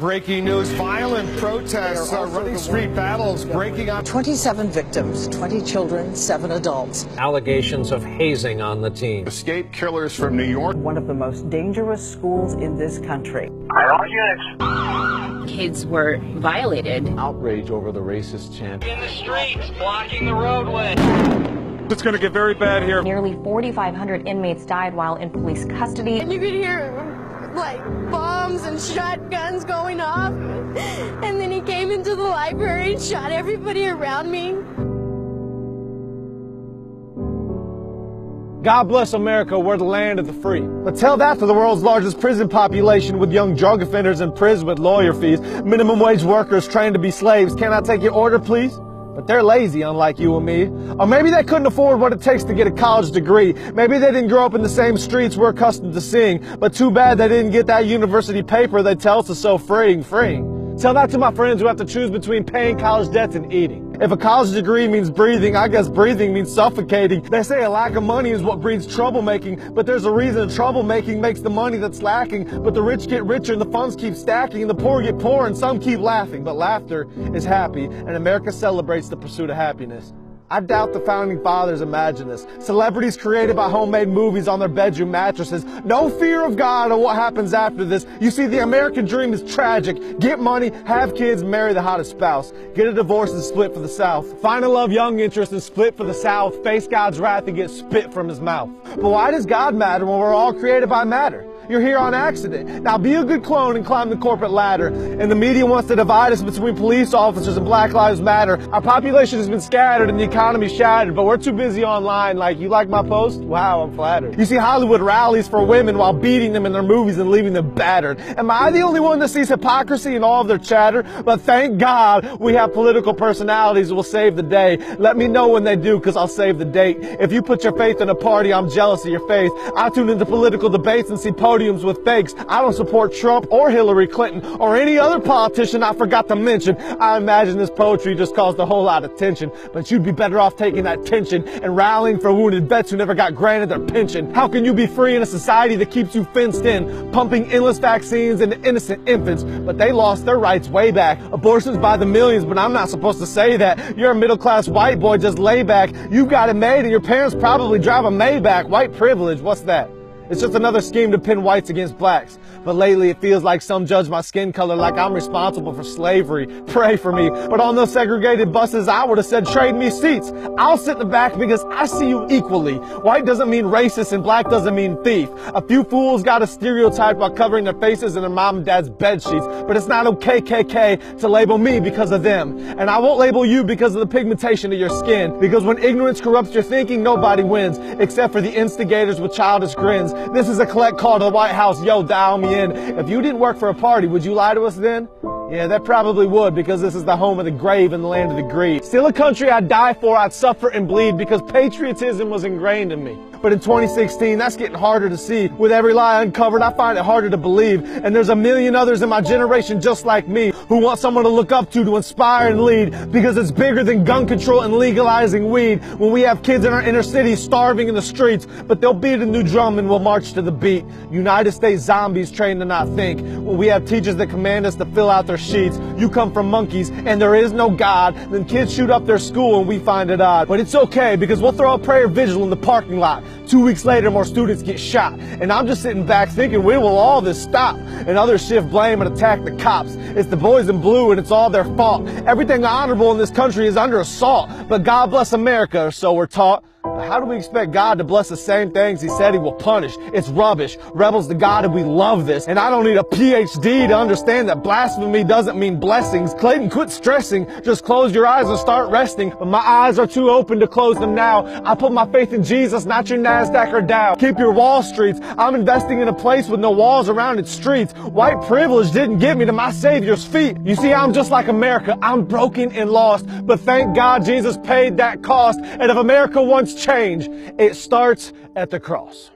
Breaking news, violent protests, running street battles, breaking out. 27 victims, 20 children, 7 adults. Allegations of hazing on the team. Escape killers from New York. One of the most dangerous schools in this country. All units. Kids were violated. Outrage over the racist chant. In the streets, blocking the roadway. It's going to get very bad here. Nearly 4,500 inmates died while in police custody. And you could hear like bombs and shotguns going off. And then he came into the library and shot everybody around me. God bless America, we're the land of the free. But tell that to the world's largest prison population with young drug offenders in prison with lawyer fees, minimum wage workers trained to be slaves. Can I take your order, please? But they're lazy, unlike you and me. Or maybe they couldn't afford what it takes to get a college degree. Maybe they didn't grow up in the same streets we're accustomed to seeing. But too bad they didn't get that university paper they tell us is so freeing. Tell that to my friends who have to choose between paying college debts and eating. If a college degree means breathing, I guess breathing means suffocating. They say a lack of money is what breeds troublemaking, but there's a reason troublemaking makes the money that's lacking. But the rich get richer and the funds keep stacking, and the poor get poorer and some keep laughing. But laughter is happy, and America celebrates the pursuit of happiness. I doubt the founding fathers imagined this. Celebrities created by homemade movies on their bedroom mattresses. No fear of God or what happens after this. You see, the American dream is tragic. Get money, have kids, marry the hottest spouse. Get a divorce and split for the South. Find a love young interest and split for the South. Face God's wrath and get spit from his mouth. But why does God matter when we're all created by matter? You're here on accident. Now be a good clone and climb the corporate ladder. And the media wants to divide us between police officers and Black Lives Matter. Our population has been scattered and the economy shattered, but we're too busy online. Like, you like my post? Wow, I'm flattered. You see Hollywood rallies for women while beating them in their movies and leaving them battered. Am I the only one that sees hypocrisy in all of their chatter? But thank God we have political personalities who will save the day. Let me know when they do, cause I'll save the date. If you put your faith in a party, I'm jealous of your faith. I tune into political debates and see podiums with fakes. I don't support Trump or Hillary Clinton or any other politician I forgot to mention. I imagine this poetry just caused a whole lot of tension, but you'd be better off taking that tension and rallying for wounded vets who never got granted their pension. How can you be free in a society that keeps you fenced in, pumping endless vaccines into innocent infants, but they lost their rights way back. Abortions by the millions, but I'm not supposed to say that. You're a middle-class white boy, just lay back. You got it made and your parents probably drive a Maybach. White privilege, what's that? It's just another scheme to pin whites against blacks. But lately it feels like some judge my skin color like I'm responsible for slavery. Pray for me. But on those segregated buses, I would have said trade me seats. I'll sit in the back because I see you equally. White doesn't mean racist and black doesn't mean thief. A few fools got a stereotype while covering their faces in their mom and dad's bed sheets. But it's not okay, KK, to label me because of them. And I won't label you because of the pigmentation of your skin. Because when ignorance corrupts your thinking, nobody wins. Except for the instigators with childish grins. This is a collect call to the White House. Yo, dial me in. If you didn't work for a party, would you lie to us then? Yeah, that probably would, because this is the home of the grave and the land of the greed. Still a country I'd die for, I'd suffer and bleed, because patriotism was ingrained in me. But in 2016, that's getting harder to see. With every lie uncovered, I find it harder to believe. And there's a million others in my generation just like me, who want someone to look up to inspire and lead, because it's bigger than gun control and legalizing weed. When we have kids in our inner cities starving in the streets, but they'll beat a new drum and we'll march to the beat. United States zombies trained to not think. When we have teachers that command us to fill out their sheets. You come from monkeys and there is no God. Then kids shoot up their school and we find it odd. But it's okay, because we'll throw a prayer vigil in the parking lot. 2 weeks later, more students get shot. And I'm just sitting back thinking, when will all this stop? And others shift blame and attack the cops. It's the boys in blue and it's all their fault. Everything honorable in this country is under assault. But God bless America, or so we're taught. How do we expect God to bless the same things he said he will punish? It's rubbish. Rebels to God, and we love this. And I don't need a PhD to understand that blasphemy doesn't mean blessings. Clayton, quit stressing. Just close your eyes and start resting. But my eyes are too open to close them now. I put my faith in Jesus, not your NASDAQ or Dow. Keep your Wall Streets. I'm investing in a place with no walls around its streets. White privilege didn't get me to my Savior's feet. You see, I'm just like America. I'm broken and lost. But thank God Jesus paid that cost. And if America wants change, it starts at the cross.